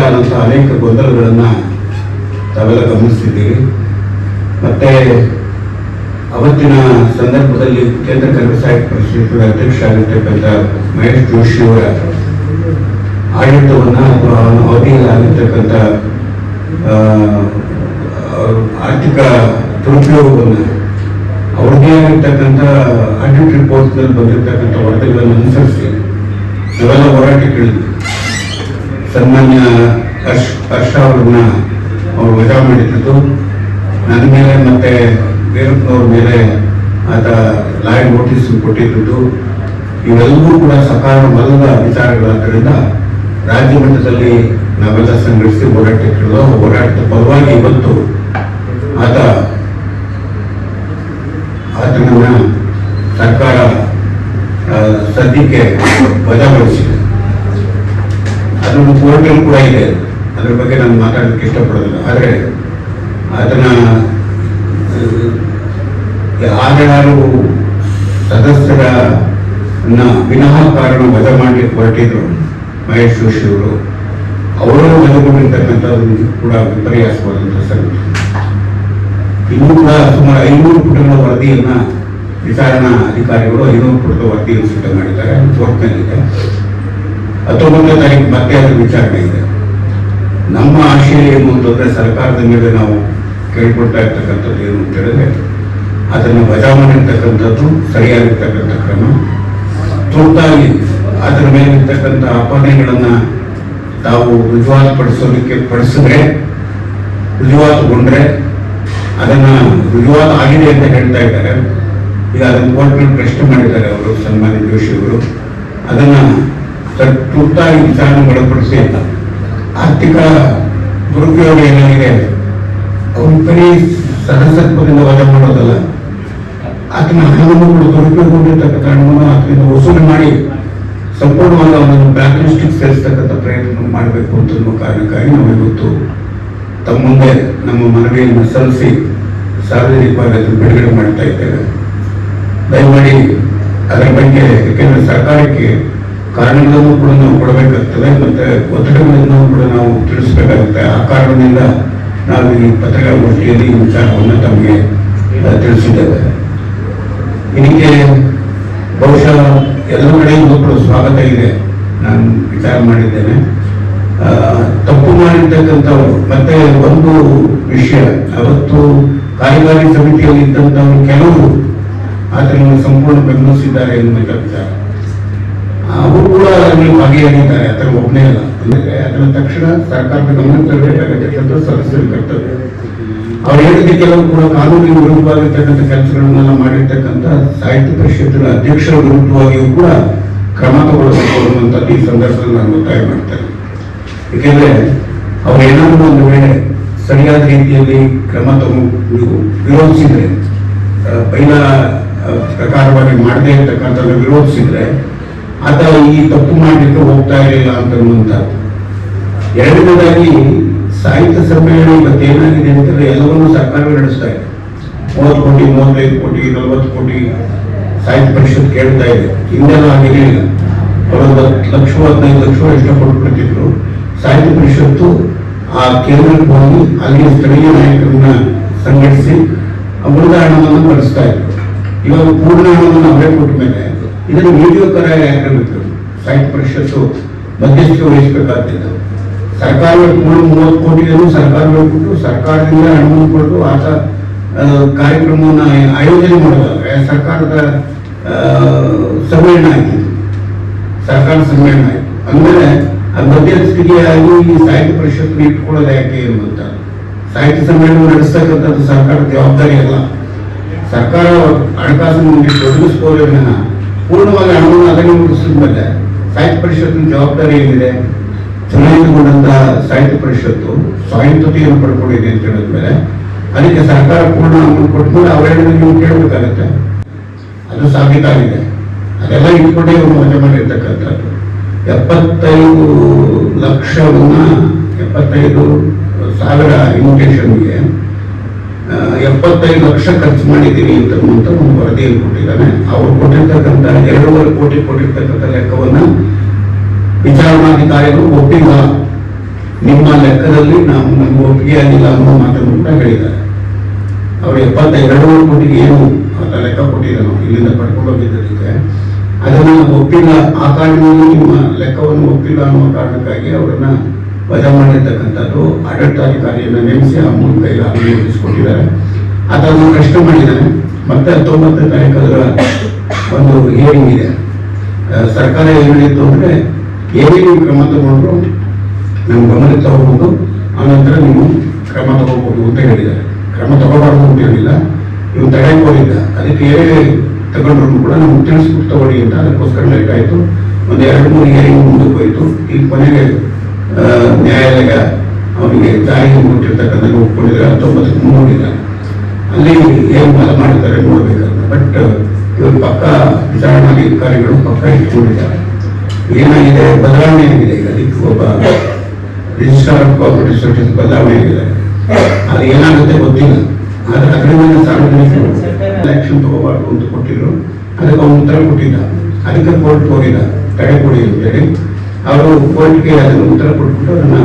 ಆದಂತಹ ಅನೇಕ ಗೊಂದಲಗಳನ್ನು ತಾವೆಲ್ಲ ಗಮನಿಸಿದ್ದೀರಿ. ಮತ್ತೆ ಅವತ್ತಿನ ಸಂದರ್ಭದಲ್ಲಿ ಕೇಂದ್ರ ಕನ್ನಡ ಸಾಹಿತ್ಯ ಪರಿಷತ್ತಿನ ಅಧ್ಯಕ್ಷ ಆಗಿರ್ತಕ್ಕಂಥ ಮಹೇಶ್ ಜೋಶಿ ಅವರ ಆಡಳಿತವನ್ನು ಅಥವಾ ಅವಧಿಯಲ್ಲಿ ಆಗಿರ್ತಕ್ಕಂಥ ಆರ್ಥಿಕ ದುರುಪಯೋಗವನ್ನು ಅವ್ರದ್ದೇ ಆಗಿರ್ತಕ್ಕಂಥ ಆಡಿಟ್ ರಿಪೋರ್ಟ್ನಲ್ಲಿ ಬಂದಿರತಕ್ಕಂಥ ವರದಿಗಳನ್ನು ಅನುಸರಿಸಿ ನಾವೆಲ್ಲ ಹೋರಾಟಕ್ಕಿಳಿದ್ವಿ. ಸನ್ಮಾನ್ಯ ಹರ್ಷ ಅವ್ರನ್ನ ಅವರು ವಜಾ ಮಾಡಿದ್ದು, ನನ್ನ ಮೇಲೆ ಮತ್ತೆ ಬೇರಪ್ಪನವ್ರ ಮೇಲೆ ಆತ ಲಾಯರ್ ನೋಟಿಸ್ ಕೊಟ್ಟಿದ್ದು, ಇವೆಲ್ಲವೂ ಕೂಡ ಸಕಾರಣವಲ್ಲದ ವಿಚಾರಗಳಾದ್ದರಿಂದ ರಾಜ್ಯ ಮಟ್ಟದಲ್ಲಿ ನಾವೆಲ್ಲ ಸಂಘಟಿಸಿ ಹೋರಾಟಕ್ಕಿಳಿದು ಹೋರಾಟದ ಪರವಾಗಿ ಇವತ್ತು ಆತನನ್ನ ಸರ್ಕಾರ ಸದ್ಯಕ್ಕೆ ವಜಾಗೊಳಿಸಿದೆ. ಅದೊಂದು ಕೋರ್ಟಲ್ಲಿ ಕೂಡ ಇದೆ, ಅದ್ರ ಬಗ್ಗೆ ನಾನು ಮಾತಾಡೋದಕ್ಕೆ ಇಷ್ಟಪಡೋದಿಲ್ಲ. ಆದರೆ ಆತನ 6 ಸದಸ್ಯರನ್ನ ವಿನಃ ಕಾರಣ ವಜಾ ಮಾಡಲಿಕ್ಕೆ ಹೊರಟಿದ್ರು ಮಹೇಶ್ ಜೋಶಿ ಅವರು ವಜಾಗೊಂಡಿರ್ತಕ್ಕಂಥದ್ದು ಕೂಡ ವಿಪರ್ಯಾಸವಾದಂಥ ಸಂಗತಿ. ಇನ್ನೂ ಕೂಡ ಸುಮಾರು 500 ಪುಟಗಳ ವರದಿಯನ್ನ ವಿಚಾರಣಾ ಅಧಿಕಾರಿಗಳು 500 ಪುಟದ ವರದಿಯನ್ನು ಸಿದ್ಧ ಮಾಡಿದ್ದಾರೆ. ಕೋರ್ಟ್ನಲ್ಲಿದೆ. 19ನೇ ತಾರೀಕು ಮತ್ತೆ ಅದರ ವಿಚಾರಣೆ ಇದೆ. ನಮ್ಮ ಆಶಯ ಏನು ಅಂತಂದ್ರೆ ಸರ್ಕಾರದ ಮೇಲೆ ನಾವು ಕೇಳ್ಕೊಳ್ತಾ ಇರ್ತಕ್ಕಂಥದ್ದು ಏನು ಅಂತ ಹೇಳಿದ್ರೆ ಅದನ್ನು ವಜಾ ಮಾಡಿರ್ತಕ್ಕಂಥದ್ದು ಸರಿಯಾಗಿರ್ತಕ್ಕಂಥ ಕ್ರಮ. ತುರ್ತಾಗಿ ಅದರ ಮೇಲಿರ್ತಕ್ಕಂಥ ಅಪಾದನೆಗಳನ್ನ ತಾವು ರುಜುವಾತುಗೊಂಡ್ರೆ ಅದನ್ನ ರುಜುವಾತು ಆಗಿದೆ ಅಂತ ಹೇಳ್ತಾ ಇದ್ದಾರೆ. ಈಗ ಅದನ್ನು ಕೋರ್ಟ್ನಲ್ಲಿ ಪ್ರಶ್ನೆ ಮಾಡಿದ್ದಾರೆ ಅವರು, ಸನ್ಮಾನ್ಯ ಜೋಶಿ ಅವರು. ಅದನ್ನ ತುರ್ತಾಗಿ ವಿಚಾರಣೆಗೊಳಪಡಿಸಿ ಆರ್ಥಿಕ ದುರುಪಯೋಗ ಏನಾಗಿದೆ ಅವ್ರ ಬರೀ ಸದಸ್ಯತ್ವದಿಂದ ವಜಾ ಮಾಡೋದಲ್ಲ, ಆತನ ಹಣವನ್ನು ಕೂಡ ದುರುಪಯೋಗಗೊಂಡಿರ್ತಕ್ಕಂಥ ಹಣವನ್ನು ಆತನಿಂದ ವಸೂಲಿ ಮಾಡಿ ಸಂಪೂರ್ಣವಾಗಿ ಅವನನ್ನು ಬ್ಲಾಕ್ ಲಿಸ್ಟಿಗೆ ಸೇರಿಸ್ತಕ್ಕಂಥ ಪ್ರಯತ್ನ ಮಾಡಬೇಕು ಅಂತ ಕಾರಣಕ್ಕಾಗಿ ನಾವು ಇವತ್ತು ತಮ್ಮ ಮುಂದೆ ನಮ್ಮ ಮನವಿಯನ್ನು ಸಲ್ಲಿಸಿ ಸಾರ್ವಜನಿಕವಾಗಿ ಅದನ್ನು ಬಿಡುಗಡೆ ಮಾಡ್ತಾ ಇದ್ದೇವೆ. ದಯಮಾಡಿ ಅದರ ಬಗ್ಗೆ, ಏಕೆಂದರೆ ಸರ್ಕಾರಕ್ಕೆ ಕಾರಣಗಳನ್ನು ಕೂಡ ನಾವು ಕೊಡಬೇಕಾಗ್ತದೆ, ಮತ್ತೆ ಒತ್ತಡಗಳನ್ನು ಕೂಡ ನಾವು ತಿಳಿಸಬೇಕಾಗುತ್ತೆ. ಆ ಕಾರಣದಿಂದ ನಾವು ಈ ಪತ್ರಿಕಾಗೋಷ್ಠಿಯಲ್ಲಿ ಈ ವಿಚಾರವನ್ನು ತಮಗೆ ತಿಳಿಸಿದ್ದೇವೆ. ಇದಕ್ಕೆ ಬಹುಶಃ ಎಲ್ಲ ಕಡೆಯಿಂದ ಕೂಡ ಸ್ವಾಗತ ಇದೆ. ನಾನು ವಿಚಾರ ಮಾಡಿದ್ದೇನೆ. ತಪ್ಪು ಮಾಡಿರ್ತಕ್ಕಂಥವ್ರು ಮತ್ತೆ ಒಂದು ವಿಷಯ, ಅವತ್ತು ಕಾರ್ಯಕಾರಿ ಸಮಿತಿಯಲ್ಲಿ ಇದ್ದಂಥವರು ಕೆಲವರು ಆತನನ್ನು ಸಂಪೂರ್ಣ ಬೆಂಬಲಿಸಿದ್ದಾರೆ ಎನ್ನುವಂಥ ವಿಚಾರ. ಅವರು ಕೂಡ ಅದರಲ್ಲಿ ಭಾಗಿಯಾಗಿದ್ದಾರೆ, ಅದರ ಒಬ್ಬನೇ ಅಲ್ಲ. ಅಂದರೆ ಅದರ ತಕ್ಷಣ ಸರ್ಕಾರದ ಗಮನ ತರಬೇಕಾಗಿರ್ತಕ್ಕಂಥ ಸದಸ್ಯರ ಕರ್ತವ್ಯ. ಅವ್ರು ಹೇಳಿದ ಕೆಲವು ಕೂಡ ಕಾನೂನಿನ ವಿರುದ್ಧವಾಗಿರ್ತಕ್ಕಂಥ ಕೆಲಸಗಳನ್ನೆಲ್ಲ ಮಾಡಿರ್ತಕ್ಕಂಥ ಸಾಹಿತ್ಯ ಪರಿಷತ್ತಿನ ಅಧ್ಯಕ್ಷರ ವಿರುದ್ಧವಾಗಿಯೂ ಕೂಡ ಕ್ರಮ ತಗೊಳ್ಳಬೇಕು ಅನ್ನುವಂಥದ್ದು ಈ ಸಂದರ್ಭದಲ್ಲಿ ನಾನು ಒತ್ತಾಯ ಮಾಡ್ತೇನೆ. ಏಕೆಂದರೆ ಅವ್ರು ಏನಾದರೂ ಒಂದು ವೇಳೆ ಸರಿಯಾದ ರೀತಿಯಲ್ಲಿ ಕ್ರಮ ವಿರೋಧಿಸಿದ್ರೆ, ಪೈಲ ಪ್ರಕಾರವಾಗಿ ಮಾಡದೇ ಇರ್ತಕ್ಕಂಥದ್ದು ವಿರೋಧಿಸಿದ್ರೆ ಆತ ಈ ತಪ್ಪು ಮಾಡಲಿಕ್ಕೆ ಹೋಗ್ತಾ ಇರಲಿಲ್ಲ ಅಂತನ್ನುವಂಥದ್ದು. ಎರಡನೇದಾಗಿ ಸಾಹಿತ್ಯ ಸಮ್ಮೇಳನ ಇವತ್ತೇನಾಗಿದೆ ಅಂತಂದ್ರೆ ಎಲ್ಲವನ್ನೂ ಸರ್ಕಾರವೇ ನಡೆಸ್ತಾ ಇದೆ. 30 ಕೋಟಿ 35 ಕೋಟಿ 40 ಕೋಟಿ ಸಾಹಿತ್ಯ ಪರಿಷತ್ ಕೇಳ್ತಾ ಇದೆ. ಹಿಂದೆಲ್ಲ ಆಗಿರಲಿಲ್ಲ. ಅವರೊಂದು 10 ಲಕ್ಷ 15 ಲಕ್ಷ ಇಷ್ಟಪಟ್ಬಿಡ್ತಿದ್ರು. ಸಾಹಿತ್ಯ ಪರಿಷತ್ತು ಆ ಕೇಂದ್ರಕ್ಕೆ ಹೋಗಿ ಅಲ್ಲಿಯ ಸ್ಥಳೀಯ ನಾಯಕರನ್ನ ಸಂಘಟಿಸಿ ಅಮೃತ ಹಣವನ್ನು ಬಳಸ್ತಾ ಇದ್ರು. ಇವಾಗ ಪೂರ್ಣ ಹಣವನ್ನು ಅವರೇ ಕೊಟ್ಟ ಮೇಲೆ ಇದನ್ನು ವಿಡಿಯೋ ತರ ಆಗಿರಬೇಕು. ಸಾಹಿತ್ಯ ಪರಿಷತ್ತು ಮಧ್ಯಸ್ಥಿಕೆ ವಹಿಸಬೇಕಾಗ್ತಿತ್ತು. ಸರ್ಕಾರವೇ ಪೂರ್ಣ 30 ಕೋಟಿಯನ್ನು ಸರ್ಕಾರವೇ ಕೊಟ್ಟು ಸರ್ಕಾರದಿಂದ ಹಣವನ್ನು ಕೊಟ್ಟು ಆತ ಕಾರ್ಯಕ್ರಮವನ್ನು ಆಯೋಜನೆ ಮಾಡೋದಾದ್ರೆ ಸರ್ಕಾರದ ಸಮ್ಮೇಳನ ಆಯ್ತು, ಸರ್ಕಾರ ಸಮ್ಮೇಳನ ಆಯ್ತು. ಅಂದಮೇಲೆ ಮಧ್ಯಸ್ಥಿಕೆಯಾಗಿ ಈ ಸಾಹಿತ್ಯ ಪರಿಷತ್ತು ಇಟ್ಕೊಳ್ಳೋದು ಯಾಕೆ ಎನ್ನುವಂತ. ಸಾಹಿತ್ಯ ಸಮ್ಮೇಳನ ನಡೆಸ್ತಕ್ಕಂಥದ್ದು ಸರ್ಕಾರದ ಜವಾಬ್ದಾರಿ ಅಲ್ಲ. ಸರ್ಕಾರ ಹಣಕಾಸನ್ನು ಒದಗಿಸ್ಕೋದ್ರಿಂದ ಪೂರ್ಣವಾಗಿ ಹಣವನ್ನು ಅದನ್ನು ಮುಗಿಸಿದ ಮೇಲೆ ಸಾಹಿತ್ಯ ಪರಿಷತ್ತಿನ ಜವಾಬ್ದಾರಿ ಏನಿದೆ? ಚುನಾಯಿತಗೊಂಡಂತಹ ಸಾಹಿತ್ಯ ಪರಿಷತ್ತು ಸ್ವಾಯತ್ತತೆಯನ್ನು ಪಡ್ಕೊಂಡಿದೆ ಅಂತ ಹೇಳಿದ್ಮೇಲೆ ಅದಕ್ಕೆ ಸರ್ಕಾರ ಪೂರ್ಣ ಹಣವನ್ನು ಕೊಟ್ಮೇಲೆ ಅವರೇನು ನೀವು ಕೇಳಬೇಕಾಗತ್ತೆ. ಅದು ಸಾಬೀತಾಗಿದೆ. ಅದೆಲ್ಲ ಇಟ್ಕೊಂಡೇ ಇವರು ಮಜಾ ಮಾಡಿರ್ತಕ್ಕಂಥದ್ದು. 75,00,000 ಇನ್ವಿಟೇಷನ್ಗೆ 75 ಲಕ್ಷ ಖರ್ಚು ಮಾಡಿದ್ದೀವಿ ಅಂತ ಒಂದು ವರದಿಯನ್ನು ಕೊಟ್ಟಿದ್ದಾನೆ. ಅವರು ಕೊಟ್ಟಿರ್ತಕ್ಕಂಥ 2.5 ಕೋಟಿ ಕೊಟ್ಟಿರ್ತಕ್ಕಂಥ ಲೆಕ್ಕವನ್ನು ವಿಚಾರಣಾಧಿಕಾರಿಗಳು ಒಪ್ಪಿಲ್ಲ. ನಿಮ್ಮ ಲೆಕ್ಕದಲ್ಲಿ ನಾವು ನಮ್ಗೆ ಒಪ್ಪಿಗೆ ಆಗಿಲ್ಲ ಅನ್ನೋ ಮಾತನ್ನು ಕೂಡ ಹೇಳಿದ್ದಾರೆ. ಅವರು 72 ಕೋಟಿಗೆ ಏನು ಲೆಕ್ಕ ಕೊಟ್ಟಿದ್ದಾನೋ ಇಲ್ಲಿಂದ ಪಡ್ಕೊಂಡು ಹೋಗಿದ್ದಕ್ಕೆ ಅದನ್ನು ಒಪ್ಪಿಲ್ಲ, ಆ ಕಾರಣದಲ್ಲಿ ನಿಮ್ಮ ಲೆಕ್ಕವನ್ನು ಒಪ್ಪಿಲ್ಲ ಅನ್ನುವ ಕಾರಣಕ್ಕಾಗಿ ಅವರನ್ನ ವಜಾ ಮಾಡಿರ್ತಕ್ಕಂಥದ್ದು ಆಡಳಿತಾಧಿಕಾರಿಯನ್ನು ನೇಮಿಸಿ ಆ ಮೂಲಕ ಈಗಾಗಲೇ ನೋಟಿಸ್ಕೊಟ್ಟಿದ್ದಾರೆ. ಅದನ್ನು ಪ್ರಶ್ನೆ ಮಾಡಿದ್ದಾನೆ. ಮತ್ತೆ 19ನೇ ತಾರೀಕು ಅದರ ಒಂದು ಹಿಯರಿಂಗ್ ಇದೆ. ಸರ್ಕಾರ ಏನು ಹೇಳಿತ್ತು ಅಂದರೆ ಏನೇನು ಕ್ರಮ ತಗೊಂಡ್ರು ನಮ್ಮ ಗಮನಕ್ಕೆ ತಗೋಬಹುದು, ಆನಂತರ ನೀವು ಕ್ರಮ ತಗೋಬಹುದು ಅಂತ ಹೇಳಿದ್ದಾರೆ. ಕ್ರಮ ತಗೋಬಾರ್ದು ಅಂತ ಹೇಳಿಲ್ಲ, ಇವು ತಡೆ ಕೋರಿದ್ದ, ಅದಕ್ಕೆ ಏನೇ ತಗೊಂಡ್ರು ಕೂಡ ನಮ್ಗೆ ತಿಳಿಸ್ಬಿಟ್ಟು ತಗೊಳ್ಳಿ ಅಂತ ಅದಕ್ಕೋಸ್ಕರ ಲೇಟ್ ಆಯಿತು. ಒಂದು 2-3 ಹಿಯರಿಂಗ್ ಮುಂದಕ್ಕೆ ಹೋಯಿತು. ಈಗ ಕೊನೆಗೆ ನ್ಯಾಯಾಲಯ ಅವರಿಗೆ ಜಾರಿಗೆ ಕೊಟ್ಟಿರ್ತಕ್ಕಂಥ ಒಪ್ಕೊಂಡಿದ್ದಾರೆ. 19ಕ್ಕೆ ಮುಂದೂಡಿದ್ದಾರೆ. ಅಲ್ಲಿ ಏನು ಮಾಡ ಮಾಡ್ತಾರೆ ನೋಡ್ಬೇಕಂತ. ಬಟ್ ಇವರು ಪಕ್ಕ ವಿಚಾರಣಾಧಿಕಾರಿಗಳು ಪಕ್ಕ ಇಟ್ಕೊಂಡಿದ್ದಾರೆ. ಏನಾಗಿದೆ, ಬದಲಾವಣೆ ಆಗಿದೆ. ಈಗ ಅದಕ್ಕೆ ಒಬ್ಬ ರಿಜಿಸ್ಟ್ರಾರ್ ಆಫ್ ಕೋಆಪರೇಟಿವ್ ಸೊಸೈಟಿ ಬದಲಾವಣೆ ಆಗಿದೆ. ಅದು ಏನಾಗುತ್ತೆ ಗೊತ್ತಿಲ್ಲ. ಆದರೆ ಅದರಿಂದ ಸಾರ್ವಜನಿಕರು ಆಕ್ಷನ್ ತಗೋಬಾರ್ದು ಅಂತ ಕೊಟ್ಟಿದ್ರು. ಅದಕ್ಕೆ ಅವ್ನು ಉತ್ತರ ಕೊಟ್ಟಿದ್ದ. ಅದಕ್ಕೆ ಕೋರ್ಟ್ ಹೋಗಿದ್ದ, ತಡೆ ಕೊಡಿ ಅಂತೇಳಿ. ಅವರು ಕೋರ್ಟ್ಗೆ ಅದನ್ನು ಉತ್ತರ ಕೊಟ್ಬಿಟ್ಟು ಅದನ್ನ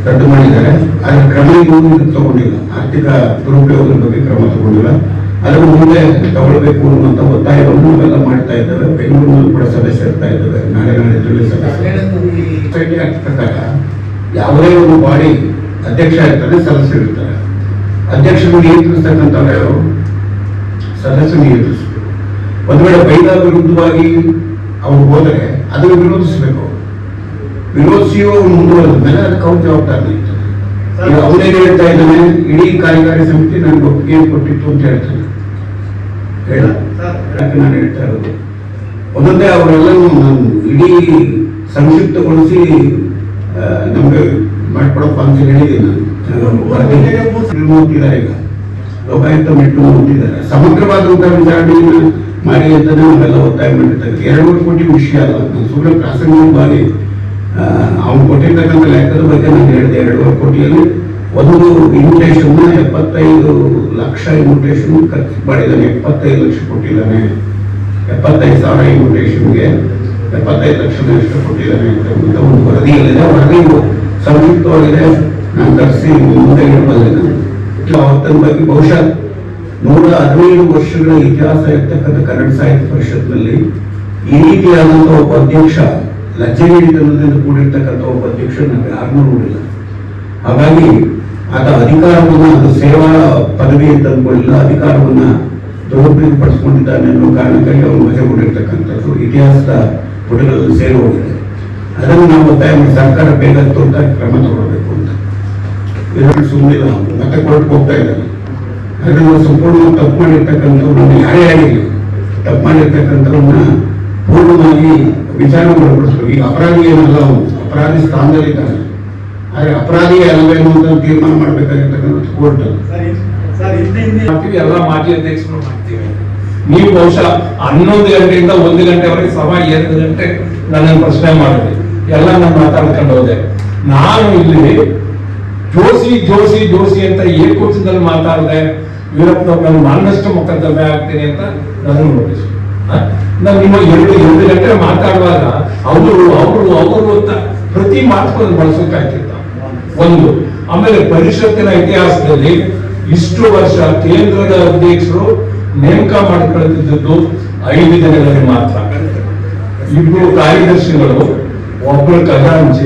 ರದ್ದು ಮಾಡಿದ್ದಾರೆ. ಅದರ ಕ್ರಮ ತಗೊಂಡಿಲ್ಲ. ಆರ್ಥಿಕ ದುರುಪಯೋಗದ ಬಗ್ಗೆ ಕ್ರಮ ತಗೊಂಡಿಲ್ಲ. ಅದನ್ನು ಮುಂದೆ ತಗೊಳ್ಬೇಕು ಅನ್ನುವಂಥ ಒತ್ತಾಯವನ್ನು ನಾವೆಲ್ಲ ಮಾಡ್ತಾ ಇದ್ದೇವೆ. ಬೆಂಗಳೂರಿನಲ್ಲಿ ಕೂಡ ಸದಸ್ಯರ್ತಾ ಇದ್ದೇವೆ. ನಾಡಿದ್ರಲ್ಲಿ ಸೊಸೈಟಿ ಆಕ್ಟ್ ಪ್ರಕಾರ ಯಾವುದೇ ಒಂದು ಬಾಡಿ ಅಧ್ಯಕ್ಷ ಇರ್ತಾರೆ, ಸದಸ್ಯರು ಇರ್ತಾರೆ. ಅಧ್ಯಕ್ಷರು ನಿಯಂತ್ರಿಸ್ತಕ್ಕಂಥವ್ರು ಯಾರು? ಸದಸ್ಯರು ನಿಯಂತ್ರಿಸಬೇಕು. ಒಂದು ವೇಳೆ ಬೈದ ವಿರುದ್ಧವಾಗಿ ಅವ್ರು ಹೋದರೆ ಅದನ್ನು ವಿರೋಧಿಸಬೇಕು. ವಿರೋಧಿಸಿಯೋ ಮುಂದುವರೆದ ಮೇಲೆ ಅದಕ್ಕೆ ಅವ್ರ ಜವಾಬ್ದಾರಿ ಇರ್ತದೆ. ಅವನೇನು ಹೇಳ್ತಾ ಇದ್ದಾನೆ, ಇಡೀ ಕಾರ್ಯಕಾರಿ ಸಮಿತಿ ನನಗೆ ಒಪ್ಪಿಗೆ ಕೊಟ್ಟಿತ್ತು ಅಂತ ಹೇಳ್ತಾನೆ. ಯಾಕೆ ನಾನು ಹೇಳ್ತಾ ಇರೋದು, ಒಂದೊಂದೇ ಅವರೆಲ್ಲರೂ ನಾನು ಇಡೀ ಸಂಕ್ಷಿಪ್ತಗೊಳಿಸಿ ನಮ್ಗೆ ಮಾಡ್ಕೊಡಪ್ಪ ಅಂತ ಹೇಳಿದ್ದೀನಿ. ಹೋಗ್ತಿದ್ದಾರೆ, ಈಗ ಲೋಕಾಯುಕ್ತ ಮೆಟ್ಟು ಹೋಗ್ತಿದ್ದಾರೆ. ಸಮಗ್ರವಾದಂತಹ ವಿಚಾರಣೆಯನ್ನು ಮಾಡಿ ಅಂತಾನೆ ನಾವೆಲ್ಲ ಒತ್ತಾಯ ಮಾಡಿರ್ತೇವೆ. 2 ಕೋಟಿ ವಿಷಯ ಅಲ್ಲ, ನಾನು ಸುಮ್ಮನೆ ಪ್ರಾಸಂಗಿಕವಾಗಿ ಅವ್ನು ಕೊಟ್ಟಿರ್ತಕ್ಕಂಥ ಲೆಕ್ಕದ ಬಗ್ಗೆ ನಾನು ಹೇಳಿದೆ. 2.5 ಕೋಟಿಯಲ್ಲಿ ಒಂದು ಇನ್ವಿಟೇಷನ್ 75 ಲಕ್ಷ ಇನ್ವಿಟೇಷನ್ ಖರ್ಚು ಮಾಡಿದ್ದಾನೆ. 75 ಲಕ್ಷ ಕೊಟ್ಟಿದ್ದಾನೆ. 75,000 ಇನ್ವಿಟೇಷನ್ಗೆ 75 ಲಕ್ಷ ಎಷ್ಟು ಕೊಟ್ಟಿದ್ದಾನೆ ಅಂತ ಒಂದು ವರದಿಯಲ್ಲಿದೆ. ವರದಿ ಸಂಕ್ಷಿಪ್ತವಾಗಿದೆ, ನಾನು ತರಿಸಿ ಮುಂದೆ ಇಡಬಲ್ಲೆ. ಅವತ್ತಿನ ಬಗ್ಗೆ ಬಹುಶಃ 115 ವರ್ಷಗಳ ಇತಿಹಾಸ ಇರ್ತಕ್ಕಂಥ ಕನ್ನಡ ಸಾಹಿತ್ಯ ಪರಿಷತ್ನಲ್ಲಿ ಈ ರೀತಿಯಾದಂಥ ಒಬ್ಬ ಅಧ್ಯಕ್ಷ, ಲಜ್ಜೆಗಿರಿತನದಿಂದ ಕೂಡಿರ್ತಕ್ಕಂಥ ಒಬ್ಬ ಅಧ್ಯಕ್ಷ ನಾವು ಯಾರನ್ನೂ ನೋಡಿಲ್ಲ. ಹಾಗಾಗಿ ಆತ ಅಧಿಕಾರವನ್ನು, ಅದು ಸೇವಾ ಪದವಿ ಅಂತ ಅಂದ್ಕೊಳ್ಳಿಲ್ಲ, ಅಧಿಕಾರವನ್ನ ದುರುಪಯೋಗ ಪಡಿಸ್ಕೊಂಡಿದ್ದಾನೆ ಅನ್ನೋ ಕಾರಣಕ್ಕಾಗಿ ಅವರು ವಜಾಗೊಂಡಿರ್ತಕ್ಕಂಥದ್ದು ಇತಿಹಾಸದ ಪುಟಗಳಲ್ಲಿ ಸೇರಿ ಹೋಗಿದೆ. ಅದನ್ನು ನಾವು ಒತ್ತಾಯ ಮಾಡಿ ಸರ್ಕಾರ ಬೇಗ ತುರ್ತಾಗಿ ಕ್ರಮ ತಗೊಳ್ಬೇಕು ಅಂತ. ಸುಮ್ಮನಿಲ್ಲ, ಮತ್ತೆ ಕೊಟ್ಟು ಹೋಗ್ತಾ ಇದ್ದಾರೆ. ಅದನ್ನು ಸಂಪೂರ್ಣ ತಪ್ಪು ಮಾಡಿರ್ತಕ್ಕಂಥವ್ರನ್ನ ಯಾರೇ ಆಗಿಲ್ಲ, ತಪ್ಪು ಮಾಡಿರ್ತಕ್ಕಂಥವ್ರನ್ನ ಪೂರ್ಣವಾಗಿ ವಿಚಾರಣೆ ಮಾಡಿಬಿಡಿಸ್ಬೇಕು. ಈಗ ಅಪರಾಧಿ ಏನಲ್ಲ, ಅವನು ಅಪರಾಧಿ ಸ್ಥಾನದಲ್ಲಿದ್ದಾನೆ. ಆದರೆ ಅಪರಾಧಿ ಅಲ್ವೇನು ಅಂತ ತೀರ್ಮಾನ ಮಾಡಬೇಕಾಗಿರ್ತಕ್ಕಂಥ ಕೋರ್ಟ್. ಎಲ್ಲ ಮಾಜಿ ಅಧ್ಯಕ್ಷರು ಮಾಡ್ತೀವಿ. ನೀವು ಬಹುಶಃ 11 ಗಂಟೆಯಿಂದ 1 ಗಂಟೆವರೆಗೆ ಸಭಾ 2 ಗಂಟೆ ನನ್ನನ್ನು ಪ್ರಶ್ನೆ ಮಾಡಿದೆ. ಎಲ್ಲ ನಾನು ಮಾತಾಡ್ಕೊಂಡು ಹೋದೆ. ನಾನು ಇಲ್ಲಿ ಜೋಶಿ ಜೋಶಿ ಜೋಶಿ ಅಂತ ಏಕವಚನದಲ್ಲಿ ಮಾತಾಡಿದೆ. ವೀರಪ್ಪನವ್ರು ಮನ್ನಷ್ಟು ಮೊಕದ್ದಮೆ ಆಗ್ತೀನಿ ಅಂತ ನನಗೆ ನೋಟಿಸ್. ನಾವು ನಿಮ್ಮ 2 ಗಂಟೆ ಮಾತಾಡುವಾಗ ಅವರು ಅಂತ ಪ್ರತಿ ಮಾತುಗಳನ್ನು ಬಳಸೋಕಾಯ್ತಿತ್ತ ಒಂದು. ಆಮೇಲೆ ಪರಿಷತ್ತಿನ ಇತಿಹಾಸದಲ್ಲಿ ಇಷ್ಟು ವರ್ಷ ಕೇಂದ್ರದ ಅಧ್ಯಕ್ಷರು ನೇಮಕ ಮಾಡಿಕೊಳ್ಳುತ್ತಿದ್ದು 5 ದಿನಗಳಲ್ಲಿ ಮಾತ್ರ. 2 ಕಾರ್ಯದರ್ಶಿಗಳು, ಒಬ್ಬರು ಖಜಾಂಚಿ,